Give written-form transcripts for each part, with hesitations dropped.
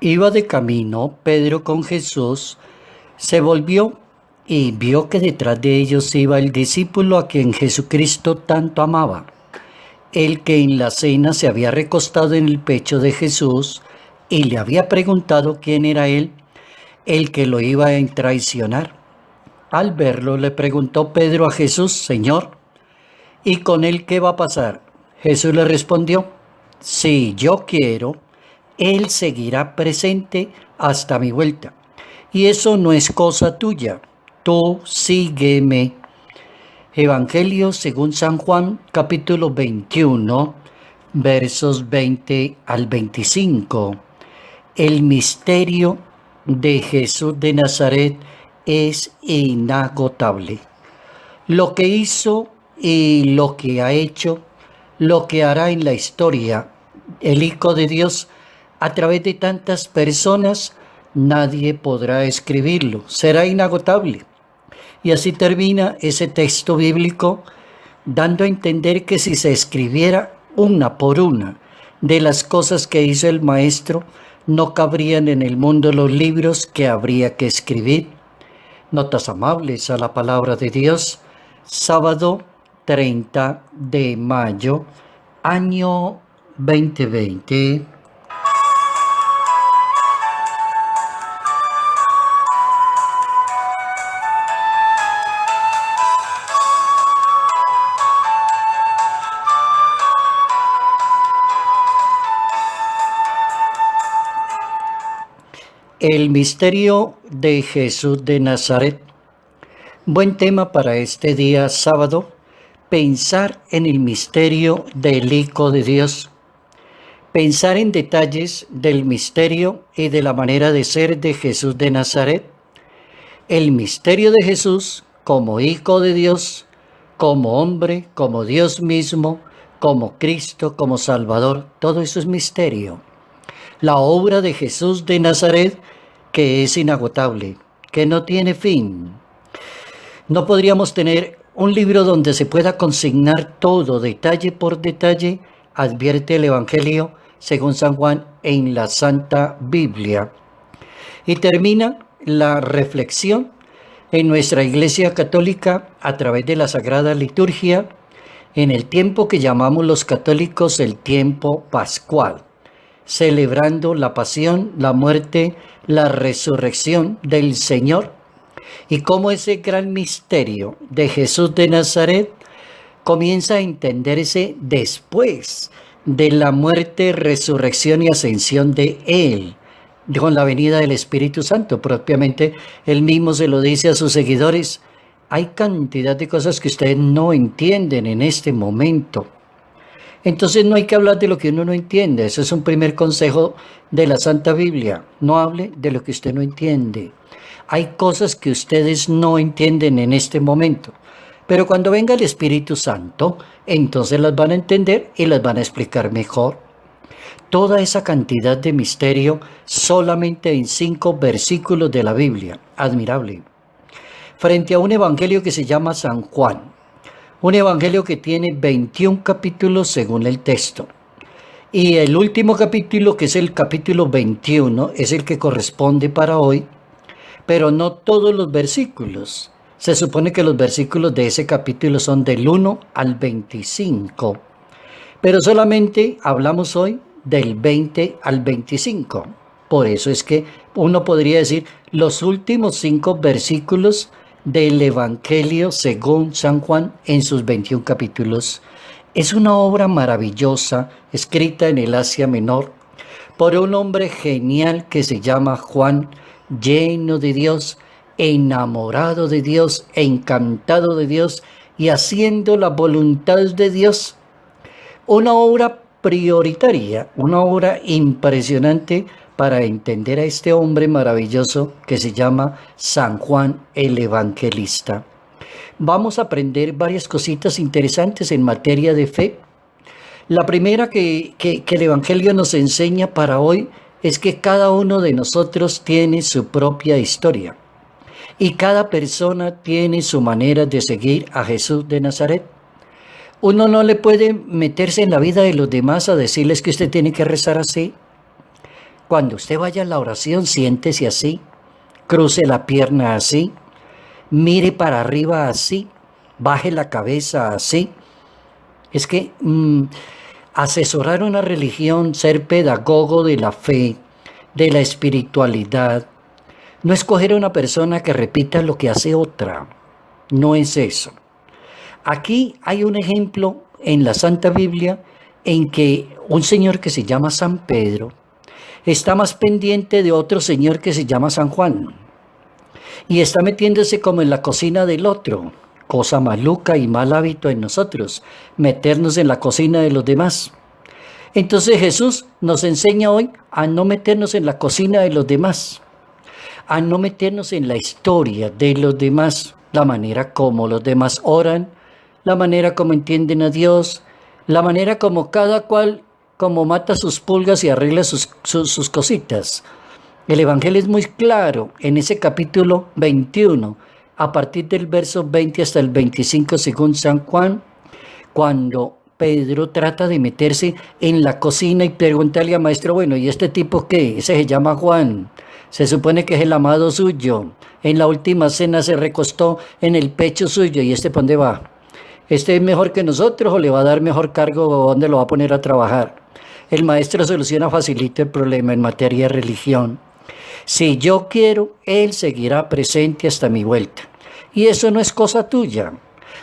Iba de camino Pedro con Jesús, se volvió y vio que detrás de ellos iba el discípulo a quien Jesucristo tanto amaba, el que en la cena se había recostado en el pecho de Jesús y le había preguntado quién era él, el que lo iba a traicionar. Al verlo le preguntó Pedro a Jesús: Señor, ¿y con él qué va a pasar? Jesús le respondió: si yo quiero, él seguirá presente hasta mi vuelta. Y eso no es cosa tuya. Tú sígueme. Evangelio según San Juan, capítulo 21, versos 20 al 25. El misterio de Jesús de Nazaret es inagotable. Lo que hizo y lo que ha hecho, lo que hará en la historia, el Hijo de Dios, a través de tantas personas, nadie podrá escribirlo, será inagotable. Y así termina ese texto bíblico, dando a entender que si se escribiera una por una de las cosas que hizo el Maestro, no cabrían en el mundo los libros que habría que escribir. Notas amables a la palabra de Dios, sábado 30 de mayo, año 2020. El misterio de Jesús de Nazaret. Buen tema para este día sábado, pensar en el misterio del Hijo de Dios. Pensar en detalles del misterio y de la manera de ser de Jesús de Nazaret. El misterio de Jesús como Hijo de Dios, como hombre, como Dios mismo, como Cristo, como Salvador, todo eso es misterio. La obra de Jesús de Nazaret, que es inagotable, que no tiene fin. No podríamos tener un libro donde se pueda consignar todo, detalle por detalle, advierte el Evangelio según San Juan en la Santa Biblia. Y termina la reflexión en nuestra Iglesia Católica a través de la Sagrada Liturgia, en el tiempo que llamamos los católicos el tiempo pascual, celebrando la pasión, la muerte, la resurrección del Señor, y cómo ese gran misterio de Jesús de Nazaret comienza a entenderse después de la muerte, resurrección y ascensión de Él, con la venida del Espíritu Santo. Propiamente Él mismo se lo dice a sus seguidores: hay cantidad de cosas que ustedes no entienden en este momento. Entonces no hay que hablar de lo que uno no entiende. Ese es un primer consejo de la Santa Biblia. No hable de lo que usted no entiende. Hay cosas que ustedes no entienden en este momento. Pero cuando venga el Espíritu Santo, entonces las van a entender y las van a explicar mejor. Toda esa cantidad de misterio solamente en 5 versículos de la Biblia. Admirable. Frente a un evangelio que se llama San Juan. Un evangelio que tiene 21 capítulos según el texto. Y el último capítulo, que es el capítulo 21, es el que corresponde para hoy, pero no todos los versículos. Se supone que los versículos de ese capítulo son del 1 al 25, pero solamente hablamos hoy del 20 al 25. Por eso es que uno podría decir los últimos 5 versículos del Evangelio según San Juan en sus 21 capítulos. Es una obra maravillosa, escrita en el Asia Menor, por un hombre genial que se llama Juan, lleno de Dios, enamorado de Dios, encantado de Dios y haciendo la voluntad de Dios. Una obra prioritaria, una obra impresionante para entender a este hombre maravilloso que se llama San Juan el Evangelista. Vamos a aprender varias cositas interesantes en materia de fe. La primera que el Evangelio nos enseña para hoy es que cada uno de nosotros tiene su propia historia y cada persona tiene su manera de seguir a Jesús de Nazaret. Uno no le puede meterse en la vida de los demás a decirles que usted tiene que rezar así, Cuando usted vaya a la oración, siéntese así, cruce la pierna así, mire para arriba así, baje la cabeza así. Es que asesorar una religión, ser pedagogo de la fe, de la espiritualidad, no es coger a una persona que repita lo que hace otra. No es eso. Aquí hay un ejemplo en la Santa Biblia en que un señor que se llama San Pedro está más pendiente de otro señor que se llama San Juan y está metiéndose como en la cocina del otro, cosa maluca y mal hábito en nosotros, meternos en la cocina de los demás. Entonces Jesús nos enseña hoy a no meternos en la cocina de los demás, a no meternos en la historia de los demás, la manera como los demás oran, la manera como entienden a Dios, la manera como cada cual como mata sus pulgas y arregla sus cositas. El Evangelio es muy claro en ese capítulo 21, a partir del verso 20 hasta el 25 según San Juan, cuando Pedro trata de meterse en la cocina y preguntarle al maestro, bueno, ¿y este tipo qué? Ese se llama Juan, se supone que es el amado suyo, en la última cena se recostó en el pecho suyo, ¿y este para dónde va? ¿Este es mejor que nosotros o le va a dar mejor cargo o dónde lo va a poner a trabajar? El maestro soluciona facilita el problema en materia de religión. Si yo quiero, Él seguirá presente hasta mi vuelta. Y eso no es cosa tuya.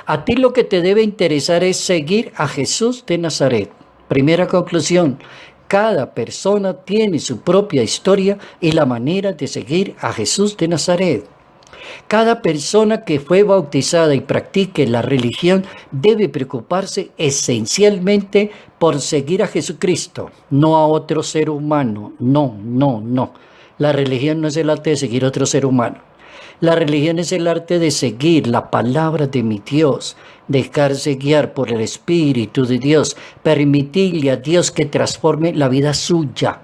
A ti lo que te debe interesar es seguir a Jesús de Nazaret. Primera conclusión, cada persona tiene su propia historia y la manera de seguir a Jesús de Nazaret. Cada persona que fue bautizada y practique la religión debe preocuparse esencialmente por seguir a Jesucristo, no a otro ser humano. No, no, no. La religión no es el arte de seguir a otro ser humano. La religión es el arte de seguir la palabra de mi Dios, dejarse guiar por el Espíritu de Dios, permitirle a Dios que transforme la vida suya.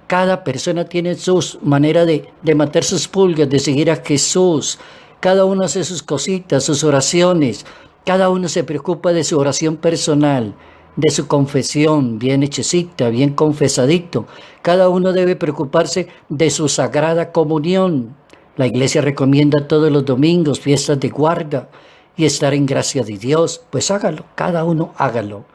Cada persona tiene su manera de matar sus pulgas, de seguir a Jesús. Cada uno hace sus cositas, sus oraciones. Cada uno se preocupa de su oración personal, de su confesión, bien hechecita, bien confesadito. Cada uno debe preocuparse de su sagrada comunión. La iglesia recomienda todos los domingos fiestas de guarda y estar en gracia de Dios. Pues hágalo, cada uno hágalo.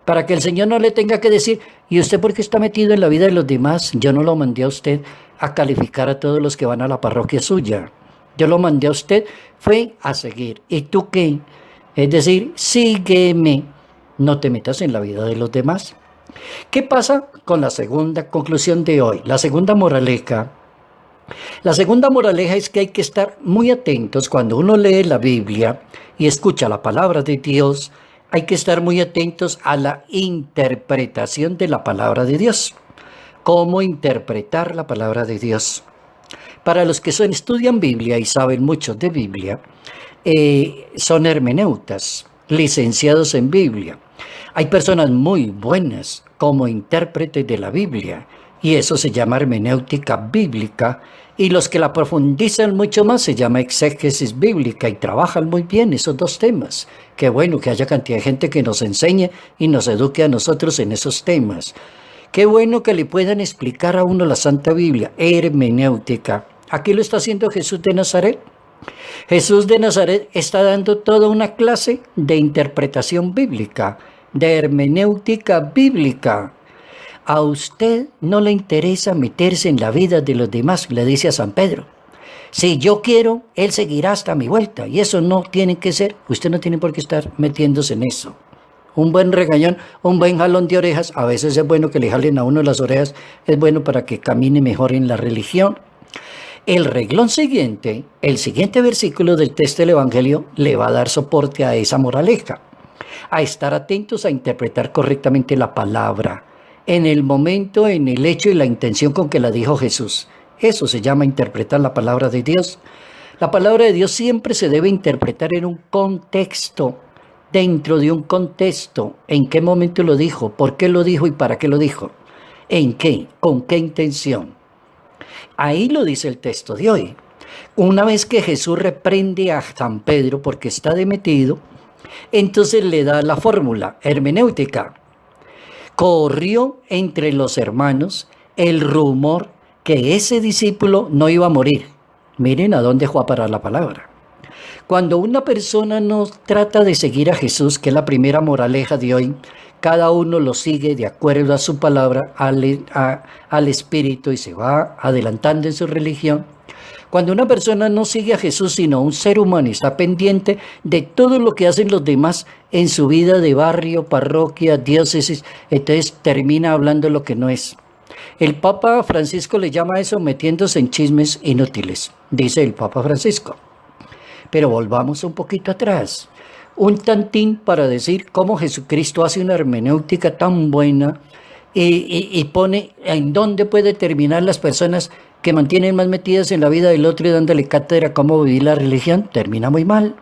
Para que el Señor no le tenga que decir, ¿y usted por qué está metido en la vida de los demás? Yo no lo mandé a usted a calificar a todos los que van a la parroquia suya. Yo lo mandé a usted, fue a seguir. ¿Y tú qué? Es decir, sígueme. No te metas en la vida de los demás. ¿Qué pasa con la segunda conclusión de hoy? La segunda moraleja. La segunda moraleja es que hay que estar muy atentos cuando uno lee la Biblia y escucha la palabra de Dios. Hay que estar muy atentos a la interpretación de la palabra de Dios. ¿Cómo interpretar la palabra de Dios? Para los que estudian Biblia y saben mucho de Biblia, son hermeneutas, licenciados en Biblia. Hay personas muy buenas como intérpretes de la Biblia y eso se llama hermenéutica bíblica, y los que la profundizan mucho más se llama exégesis bíblica y trabajan muy bien esos dos temas. Qué bueno que haya cantidad de gente que nos enseñe y nos eduque a nosotros en esos temas. Qué bueno que le puedan explicar a uno la Santa Biblia, hermenéutica. Aquí lo está haciendo Jesús de Nazaret. Jesús de Nazaret está dando toda una clase de interpretación bíblica, de hermenéutica bíblica. A usted no le interesa meterse en la vida de los demás, le dice a San Pedro. Si yo quiero, Él seguirá hasta mi vuelta. Y eso no tiene que ser, usted no tiene por qué estar metiéndose en eso. Un buen regañón, un buen jalón de orejas, a veces es bueno que le jalen a uno las orejas, es bueno para que camine mejor en la religión. El reglón siguiente, el siguiente versículo del texto del Evangelio, le va a dar soporte a esa moraleja. A estar atentos a interpretar correctamente la palabra, en el momento, en el hecho y la intención con que la dijo Jesús. Eso se llama interpretar la palabra de Dios. La palabra de Dios siempre se debe interpretar en un contexto, dentro de un contexto. ¿En qué momento lo dijo? ¿Por qué lo dijo y para qué lo dijo? ¿En qué? ¿Con qué intención? Ahí lo dice el texto de hoy. Una vez que Jesús reprende a San Pedro porque está metido, entonces le da la fórmula hermenéutica. Corrió entre los hermanos el rumor que ese discípulo no iba a morir. Miren a dónde fue a parar la palabra. Cuando una persona no trata de seguir a Jesús, que es la primera moraleja de hoy, cada uno lo sigue de acuerdo a su palabra, al Espíritu, y se va adelantando en su religión. Cuando una persona no sigue a Jesús, sino un ser humano, y está pendiente de todo lo que hacen los demás en su vida de barrio, parroquia, diócesis, entonces termina hablando lo que no es. El Papa Francisco le llama a eso metiéndose en chismes inútiles, dice el Papa Francisco. Pero volvamos un poquito atrás, un tantín para decir cómo Jesucristo hace una hermenéutica tan buena y pone en dónde puede terminar las personas que mantienen más metidas en la vida del otro y dándole cátedra cómo vivir la religión. Termina muy mal.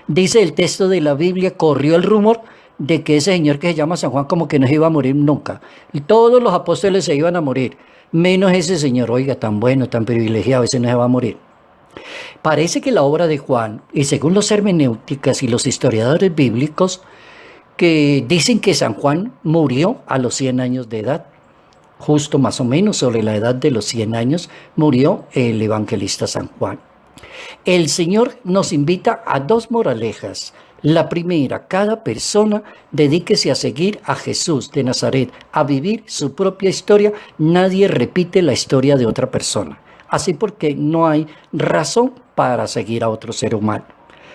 Dice el texto de la Biblia, corrió el rumor de que ese señor que se llama San Juan como que no se iba a morir nunca. Y todos los apóstoles se iban a morir, menos ese señor, oiga, tan bueno, tan privilegiado, ese no se va a morir. Parece que la obra de Juan, y según los hermenéuticas y los historiadores bíblicos, que dicen que San Juan murió a los 100 años de edad, justo más o menos sobre la edad de los 100 años, murió el evangelista San Juan. El Señor nos invita a dos moralejas. La primera, cada persona dedíquese a seguir a Jesús de Nazaret, a vivir su propia historia. Nadie repite la historia de otra persona. Así porque no hay razón para seguir a otro ser humano.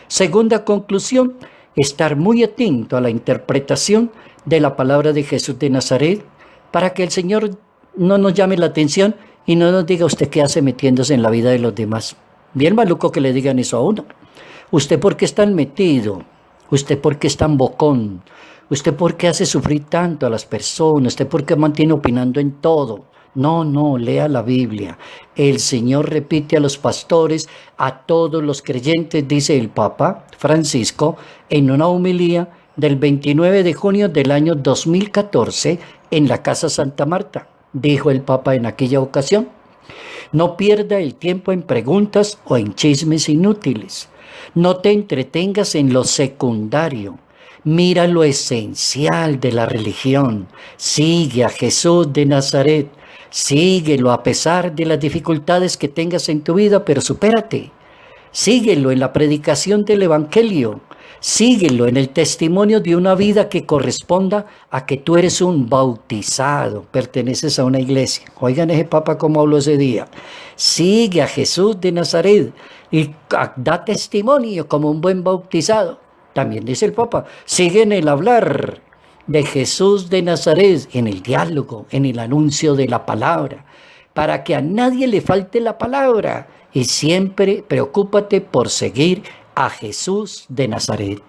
Segunda conclusión, estar muy atento a la interpretación de la palabra de Jesús de Nazaret para que el Señor no nos llame la atención y no nos diga usted qué hace metiéndose en la vida de los demás. Bien maluco que le digan eso a uno. ¿Usted por qué es tan metido? ¿Usted por qué es tan bocón? ¿Usted por qué hace sufrir tanto a las personas? ¿Usted por qué mantiene opinando en todo? No, lea la Biblia. El Señor repite a los pastores, a todos los creyentes, dice el Papa Francisco, en una homilía del 29 de junio del año 2014 en la Casa Santa Marta. Dijo el Papa en aquella ocasión: no pierda el tiempo en preguntas o en chismes inútiles. No te entretengas en lo secundario. Mira lo esencial de la religión. Sigue a Jesús de Nazaret. Síguelo a pesar de las dificultades que tengas en tu vida, pero supérate. Síguelo en la predicación del Evangelio. Síguelo en el testimonio de una vida que corresponda a que tú eres un bautizado, perteneces a una iglesia. Oigan ese Papa cómo habló ese día. Sigue a Jesús de Nazaret y da testimonio como un buen bautizado. También dice el Papa, sigue en el hablar de Jesús de Nazaret, en el diálogo, en el anuncio de la palabra, para que a nadie le falte la palabra, y siempre preocúpate por seguir a Jesús de Nazaret.